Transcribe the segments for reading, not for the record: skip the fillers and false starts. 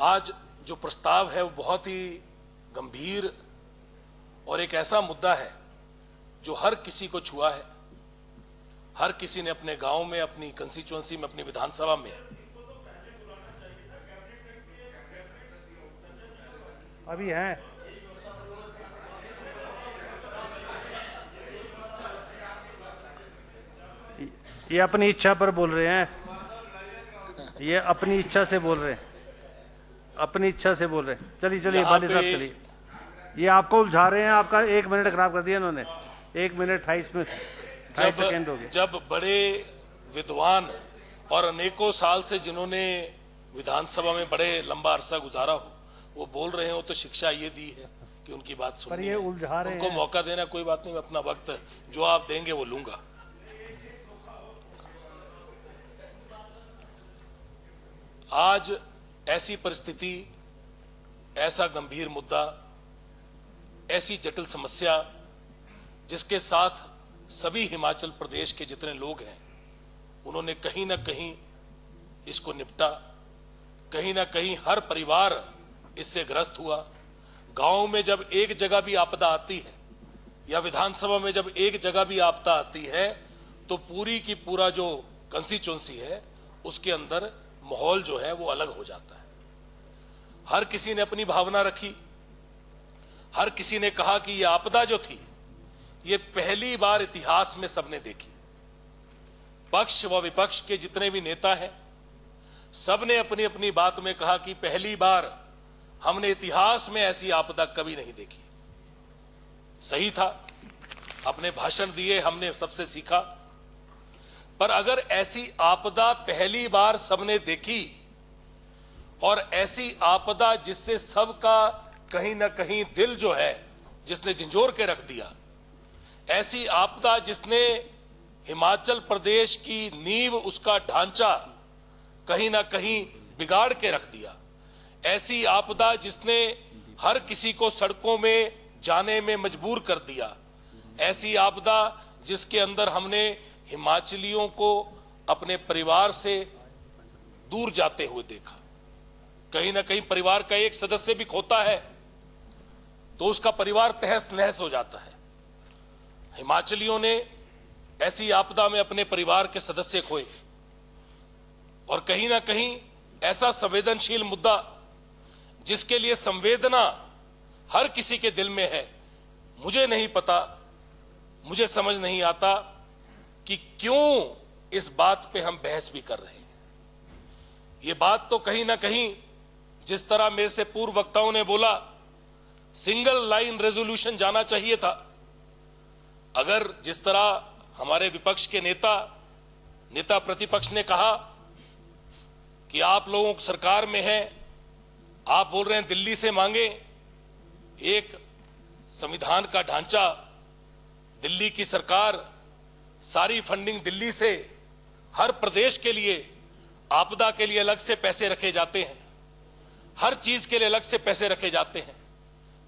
आज जो प्रस्ताव है वो बहुत ही गंभीर और एक ऐसा मुद्दा है जो हर किसी को छुआ है। हर किसी ने अपने गांव में, अपनी कंस्टिट्यूएंसी में, अपनी विधानसभा में अभी है। ये अपनी इच्छा पर बोल रहे हैं, ये अपनी इच्छा से बोल रहे हैं, अपनी इच्छा से बोल रहे हैं। चलिए चलिए बाली साहब चलिए, ये आपको उलझा रहे हैं। आपका 1 मिनट खराब कर दिया इन्होंने। 1 मिनट 28 सेकेंड हो गए। जब बड़े विद्वान और अनेकों साल से जिन्होंने विधानसभा में बड़े लंबा अरसा गुजारा हो वो बोल रहे हो तो शिक्षा ये दी है कि उनकी बात सुननी है, उलझा रहे हैं। उनको मौका देना। कोई बात नहीं, मैं अपना वक्त जो आप देंगे वो लूंगा। आज ऐसी परिस्थिति, ऐसा गंभीर मुद्दा, ऐसी जटिल समस्या जिसके साथ सभी हिमाचल प्रदेश के जितने लोग हैं उन्होंने कहीं ना कहीं इसको निपटा। कहीं ना कहीं हर परिवार इससे ग्रस्त हुआ। गांव में जब एक जगह भी आपदा आती है या विधानसभा में जब एक जगह भी आपदा आती है तो पूरी की पूरा जो कंस्टिट्यूएंसी है उसके अंदर माहौल जो है वो अलग हो जाता है। हर किसी ने अपनी भावना रखी। हर किसी ने कहा कि ये आपदा जो थी ये पहली बार इतिहास में सबने देखी। पक्ष व विपक्ष के जितने भी नेता हैं सबने अपनी अपनी बात में कहा कि पहली बार हमने इतिहास में ऐसी आपदा कभी नहीं देखी। सही था, अपने भाषण दिए, हमने सबसे सीखा। पर अगर ऐसी आपदा पहली बार सबने देखी और ऐसी आपदा जिससे सबका कहीं ना कहीं दिल जो है जिसने झंझोर के रख दिया, ऐसी आपदा जिसने हिमाचल प्रदेश की नींव, उसका ढांचा कहीं ना कहीं बिगाड़ के रख दिया, ऐसी आपदा जिसने हर किसी को सड़कों में जाने में मजबूर कर दिया, ऐसी आपदा जिसके अंदर हमने हिमाचलियों को अपने परिवार से दूर जाते हुए देखा। कहीं ना कहीं परिवार का एक सदस्य भी खोता है तो उसका परिवार तहस नहस हो जाता है। हिमाचलियों ने ऐसी आपदा में अपने परिवार के सदस्य खोए और कहीं ना कहीं ऐसा संवेदनशील मुद्दा जिसके लिए संवेदना हर किसी के दिल में है, मुझे नहीं पता, मुझे समझ नहीं आता कि क्यों इस बात पे हम बहस भी कर रहे हैं। ये बात तो कहीं ना कहीं जिस तरह मेरे से पूर्व वक्ताओं ने बोला, सिंगल लाइन रेजोल्यूशन जाना चाहिए था। अगर जिस तरह हमारे विपक्ष के नेता प्रतिपक्ष ने कहा कि आप लोगों को सरकार में हैं, आप बोल रहे हैं दिल्ली से मांगे, एक संविधान का ढांचा, दिल्ली की सरकार, सारी फंडिंग दिल्ली से, हर प्रदेश के लिए आपदा के लिए अलग से पैसे रखे जाते हैं, हर चीज के लिए अलग से पैसे रखे जाते हैं,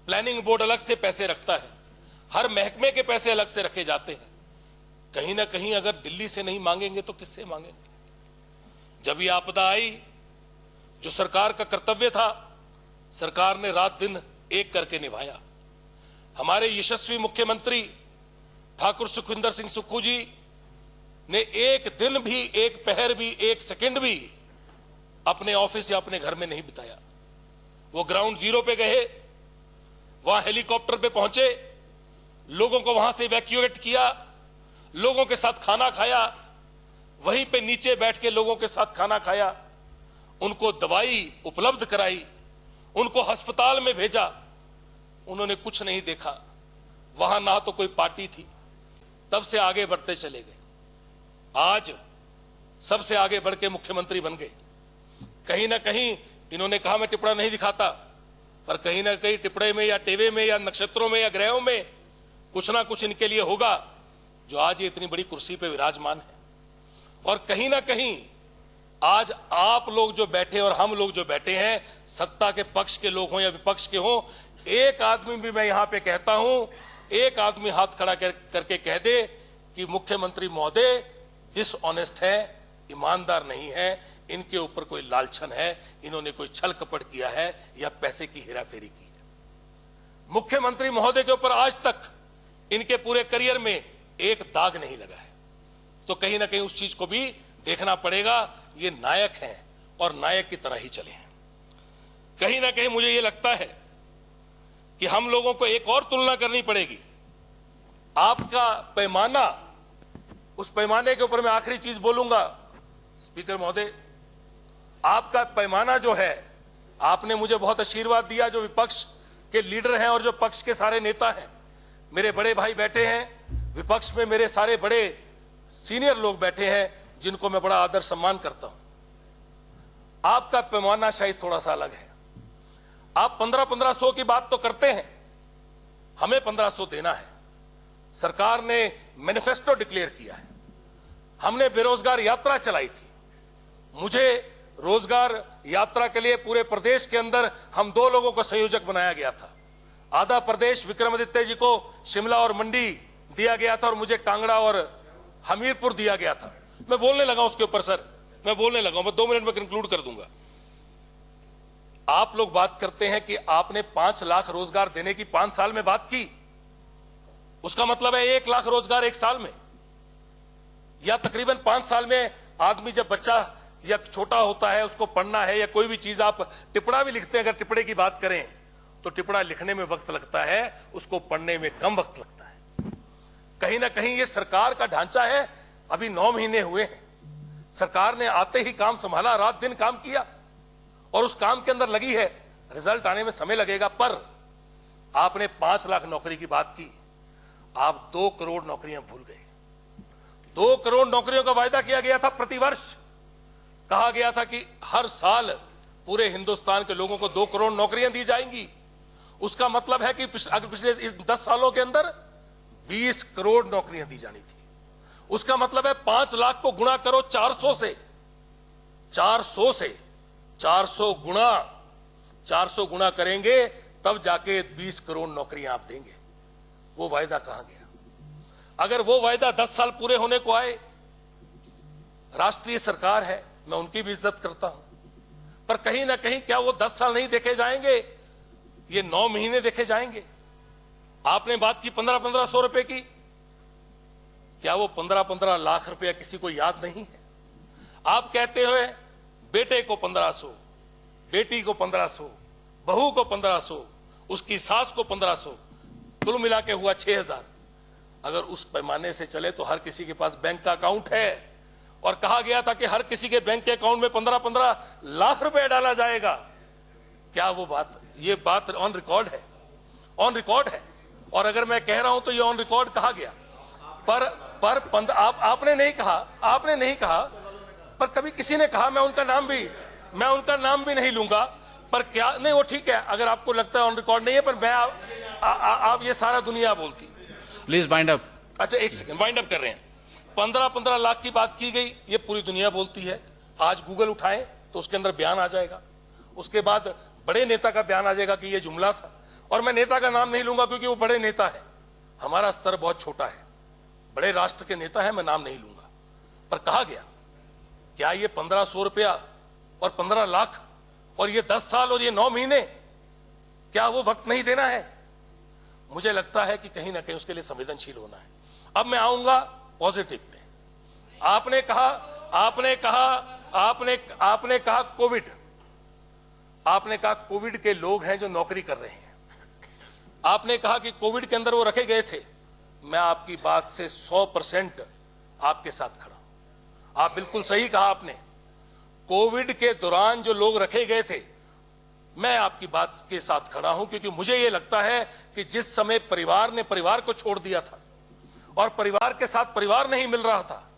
प्लानिंग बोर्ड अलग से पैसे रखता है, हर महकमे के पैसे अलग से रखे जाते हैं। कहीं ना कहीं अगर दिल्ली से नहीं मांगेंगे तो किससे मांगेंगे? जब ये आपदा आई, जो सरकार का कर्तव्य था, सरकार ने रात दिन एक करके निभाया। हमारे यशस्वी मुख्यमंत्री ठाकुर सुखविंदर सिंह सुक्खू जी ने एक दिन भी, एक पहर भी, एक सेकंड भी अपने ऑफिस या अपने घर में नहीं बिताया। वो ग्राउंड जीरो पे गए, वहां हेलीकॉप्टर पे पहुंचे, लोगों को वहां से इवैक्यूएट किया, लोगों के साथ खाना खाया, वहीं पे नीचे बैठ के लोगों के साथ खाना खाया, उनको दवाई उपलब्ध कराई, उनको अस्पताल में भेजा। उन्होंने कुछ नहीं देखा। वहां ना तो कोई पार्टी थी। तब से आगे बढ़ते चले गए। आज सबसे आगे बढ़ के मुख्यमंत्री बन गए। कहीं ना कहीं इन्होंने कहा मैं टिप्पणी नहीं दिखाता, पर कहीं ना कहीं टिप्पणी में या टेवे में या नक्षत्रों में या ग्रहों में कुछ ना कुछ इनके लिए होगा जो आज ये इतनी बड़ी कुर्सी पे विराजमान है। और कहीं ना कहीं आज आप लोग जो बैठे और हम लोग जो बैठे हैं, सत्ता के पक्ष के लोग हों या विपक्ष के हों, एक आदमी भी मैं यहां पे कहता हूं, एक आदमी हाथ खड़ा करके कह दे कि मुख्यमंत्री महोदय डिसऑनेस्ट है, ईमानदार नहीं है, इनके ऊपर कोई लालछन है, इन्होंने कोई छल कपट किया है या पैसे की हेराफेरी की है। मुख्यमंत्री महोदय के ऊपर आज तक इनके पूरे करियर में एक दाग नहीं लगा है, तो कहीं ना कहीं उस चीज को भी देखना पड़ेगा। ये नायक हैं और नायक की तरह ही चले हैं। कहीं ना कहीं मुझे ये लगता है कि हम लोगों को एक और तुलना करनी पड़ेगी। आपका पैमाना, उस पैमाने के ऊपर मैं आखिरी चीज बोलूंगा स्पीकर महोदय, आपका पैमाना जो है, आपने मुझे बहुत आशीर्वाद दिया, जो विपक्ष के लीडर हैं और जो पक्ष के सारे नेता हैं, मेरे बड़े भाई बैठे हैं, विपक्ष में मेरे सारे बड़े सीनियर लोग बैठे हैं जिनको मैं बड़ा आदर सम्मान करता हूं। आपका पैमाना शायद थोड़ा सा अलग है। आप 1500 की बात तो करते हैं, हमें 1500 देना है। सरकार ने मैनिफेस्टो डिक्लेयर किया है, हमने बेरोजगार यात्रा चलाई थी। मुझे रोजगार यात्रा के लिए पूरे प्रदेश के अंदर हम 2 लोगों को संयोजक बनाया गया था। आधा प्रदेश विक्रमादित्य जी को शिमला और मंडी दिया गया था और मुझे कांगड़ा और हमीरपुर दिया गया था। मैं बोलने लगा उसके ऊपर सर, मैं बोलने लगा, मैं 2 मिनट में कंक्लूड कर दूंगा। आप लोग बात करते हैं कि आपने 5 लाख रोजगार देने की 5 साल में बात की, उसका मतलब है 1 लाख रोजगार 1 साल में, या तकरीबन 5 साल में आदमी जब बच्चा या छोटा होता है, उसको पढ़ना है या कोई भी चीज, आप टिप्पणा भी लिखते हैं, अगर टिप्पणे की बात करें तो टिप्पणा लिखने में वक्त लगता है, उसको पढ़ने में कम वक्त लगता है। कहीं ना कहीं ये सरकार का ढांचा है। अभी 9 महीने हुए हैं, सरकार ने आते ही काम संभाला, रात दिन काम किया और उस काम के अंदर लगी है, रिजल्ट आने में समय लगेगा। पर आपने 5 लाख नौकरी की बात की, आप 2 करोड़ नौकरियां भूल गए। 2 करोड़ नौकरियों का वायदा किया गया था प्रतिवर्ष, कहा गया था कि हर साल पूरे हिंदुस्तान के लोगों को 2 करोड़ नौकरियां दी जाएंगी। उसका मतलब है कि पिछले इस 10 सालों के अंदर 20 करोड़ नौकरियां दी जानी थी। उसका मतलब है 5 लाख को गुणा करो 400 से, 400 गुणा करेंगे तब जाके 20 करोड़ नौकरियां आप देंगे। वो वायदा कहां गया? अगर वो वायदा 10 साल पूरे होने को आए, राष्ट्रीय सरकार है, मैं उनकी भी इज्जत करता हूं, पर कहीं ना कहीं क्या वो 10 साल नहीं देखे जाएंगे, ये 9 महीने देखे जाएंगे। आपने बात की 1500 रुपए की, क्या वो 15 लाख रुपया किसी को याद नहीं है? आप कहते हो बेटे को 1500, बेटी को 1500, बहू को 1500, उसकी सास को 1500, कुल मिला के हुआ 6000। अगर उस पैमाने से चले तो हर किसी के पास बैंक का अकाउंट है और कहा गया था कि हर किसी के बैंक के अकाउंट में 15 लाख रुपए डाला जाएगा। क्या वो बात, ये बात ऑन रिकॉर्ड है, ऑन रिकॉर्ड है। और अगर मैं कह रहा हूं तो ये ऑन रिकॉर्ड कहा गया। पर आपने नहीं कहा, आपने नहीं कहा, पर कभी किसी ने कहा, मैं उनका नाम भी नहीं लूंगा। पर क्या नहीं, वो ठीक है, अगर आपको लगता है ऑन रिकॉर्ड नहीं है, पर मैं आप ये सारा दुनिया बोलती। Please wind up. अच्छा, एक सेकंड, वाइंड अप कर रहे हैं। 15 लाख की बात की गई, ये पूरी दुनिया बोलती है। आज गूगल उठाएं तो उसके अंदर बयान आ जाएगा, उसके बाद बड़े नेता का बयान आ जाएगा कि ये जुमला था। और मैं नेता का नाम नहीं लूंगा क्योंकि वो बड़े नेता है, हमारा स्तर बहुत छोटा है, बड़े राष्ट्र के नेता है, मैं नाम नहीं लूंगा। पर कहा गया, क्या ये 1500 रुपया और 15 लाख और ये 10 साल और ये 9 महीने, क्या वो वक्त नहीं देना है? मुझे लगता है कि कहीं ना कहीं उसके लिए संवेदनशील होना है। अब मैं आऊंगा पॉजिटिव पे। आपने कहा कोविड, आपने कहा कोविड के लोग हैं जो नौकरी कर रहे हैं। आपने कहा कि कोविड के अंदर वो रखे गए थे। मैं आपकी बात से 100% आपके साथ खड़ा हूं। आप बिल्कुल सही कहा आपने, कोविड के दौरान जो लोग रखे गए थे, मैं आपकी बात के साथ खड़ा हूं, क्योंकि मुझे यह लगता है कि जिस समय परिवार ने परिवार को छोड़ दिया था और परिवार के साथ परिवार नहीं मिल रहा था,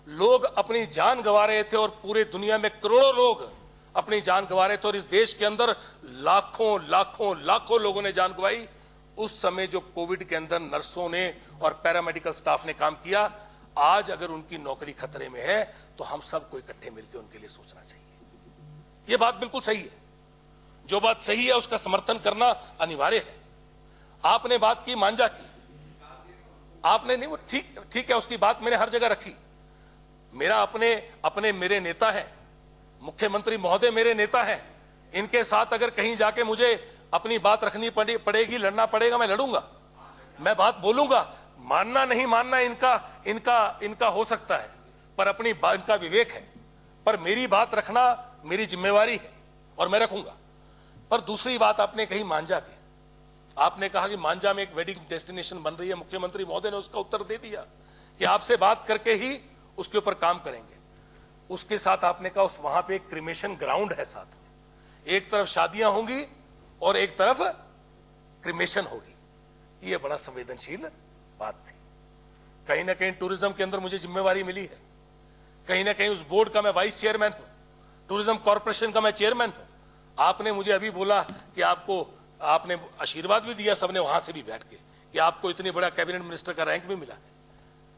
लोग अपनी जान गंवा रहे थे और पूरे दुनिया में करोड़ों लोग अपनी जान गंवा रहे थे और इस देश के अंदर लाखों लोगों ने जान गंवाई। उस समय जो कोविड के अंदर नर्सों ने और पैरामेडिकल स्टाफ ने काम किया, आज अगर उनकी नौकरी खतरे में है तो हम सबको इकट्ठे मिलकर उनके लिए सोचना चाहिए। यह बात बिल्कुल सही है, जो बात सही है उसका समर्थन करना अनिवार्य है। आपने बात की मांझा की, आपने नहीं, वो ठीक है, उसकी बात मैंने हर जगह रखी। मेरा अपने मेरे नेता हैं, मुख्यमंत्री महोदय मेरे नेता हैं, इनके साथ अगर कहीं जाके मुझे अपनी बात रखनी पड़ेगी, लड़ना पड़ेगा, मैं लड़ूंगा, मैं बात बोलूंगा। मानना नहीं मानना इनका हो सकता है, पर अपनी बात, इनका विवेक है, पर मेरी बात रखना मेरी जिम्मेवारी है और मैं रखूंगा। पर दूसरी बात आपने कही मांझा की, आपने कहा कि मांझा में एक वेडिंग डेस्टिनेशन बन रही है। मुख्यमंत्री महोदय ने उसका उत्तर दे दिया कि आपसे बात करके ही उसके ऊपर काम करेंगे। उसके साथ आपने कहा उस वहां पे एक क्रिमेशन ग्राउंड है, साथ में एक तरफ शादियां होंगी और एक तरफ क्रिमेशन होगी। ये बड़ा संवेदनशील बात थी। कहीं ना कहीं टूरिज्म के अंदर मुझे जिम्मेवारी मिली है, कहीं ना कहीं उस बोर्ड का मैं वाइस चेयरमैन हूं, टूरिज्म कॉर्पोरेशन का मैं चेयरमैन हूं। आपने मुझे अभी बोला कि आपने आशीर्वाद भी दिया, सबने वहां से भी बैठ के, कि आपको इतनी बड़ा कैबिनेट मिनिस्टर का रैंक भी मिला है।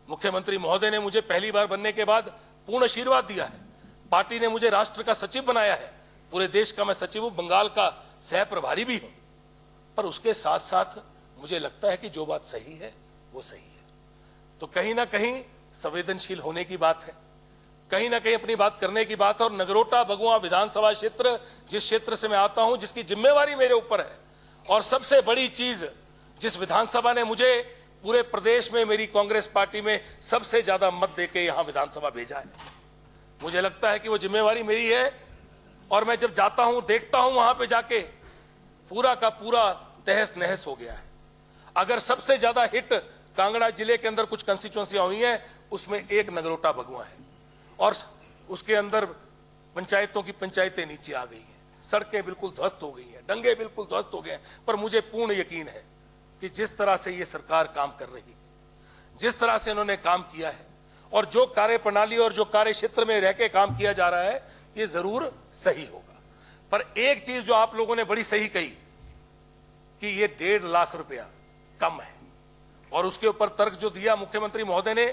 मुख्यमंत्री महोदय ने मुझे पहली बार बनने के बाद पूर्ण आशीर्वाद दिया है। पार्टी ने मुझे राष्ट्र का सचिव बनाया है, पूरे देश का मैं सचिव हूं, बंगाल का सह प्रभारी भी हूं। पर उसके साथ साथ मुझे लगता है कि जो बात सही है वो सही है। तो कहीं ना कहीं संवेदनशील होने की बात है, कहीं ना कहीं अपनी बात करने की बात है। और नगरोटा भगुआ विधानसभा क्षेत्र, जिस क्षेत्र से मैं आता हूं, जिसकी जिम्मेवारी मेरे ऊपर है, और सबसे बड़ी चीज, जिस विधानसभा ने मुझे पूरे प्रदेश में मेरी कांग्रेस पार्टी में सबसे ज्यादा मत देके यहां विधानसभा भेजा है, मुझे लगता है कि वो जिम्मेवारी मेरी है। और मैं जब जाता हूं, देखता हूं, वहां पे जाके पूरा का पूरा तहस नहस हो गया है। अगर सबसे ज्यादा हिट कांगड़ा जिले के अंदर कुछ कंस्टिट्यूएंसियां हुई हैं, उसमें एक नगरोटा भगुआ है, और उसके अंदर पंचायतों की पंचायतें नीचे आ गई हैं, सड़कें बिल्कुल ध्वस्त हो गई हैं, डंगे बिल्कुल ध्वस्त हो गए हैं। पर मुझे पूर्ण यकीन है कि जिस तरह से ये सरकार काम कर रही है, जिस तरह से इन्होंने काम किया है, और जो कार्य प्रणाली और जो कार्य क्षेत्र में रह के काम किया जा रहा है, ये जरूर सही होगा। पर एक चीज जो आप लोगों ने बड़ी सही कही कि ये 1.5 लाख रुपया कम है, और उसके ऊपर तर्क जो दिया मुख्यमंत्री महोदय ने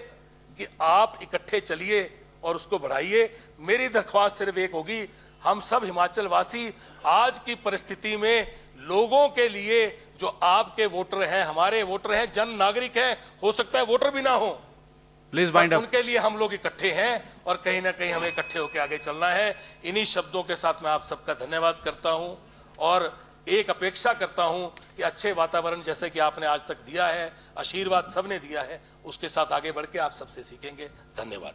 कि आप इकट्ठे चलिए और उसको बढ़ाइए। मेरी दरख्वास्त सिर्फ एक होगी, हम सब हिमाचल वासी आज की परिस्थिति में लोगों के लिए, जो आपके वोटर हैं, हमारे वोटर हैं, जन नागरिक हैं, हो सकता है वोटर भी ना हो, प्लीज बाइंड अप, उनके लिए हम लोग इकट्ठे हैं और कहीं ना कहीं हमें इकट्ठे होकर आगे चलना है। इन्हीं शब्दों के साथ मैं आप सबका धन्यवाद करता हूं और एक अपेक्षा करता हूं कि अच्छे वातावरण जैसे कि आपने आज तक दिया है, आशीर्वाद सबने दिया है, उसके साथ आगे बढ़ के आप सबसे सीखेंगे। धन्यवाद।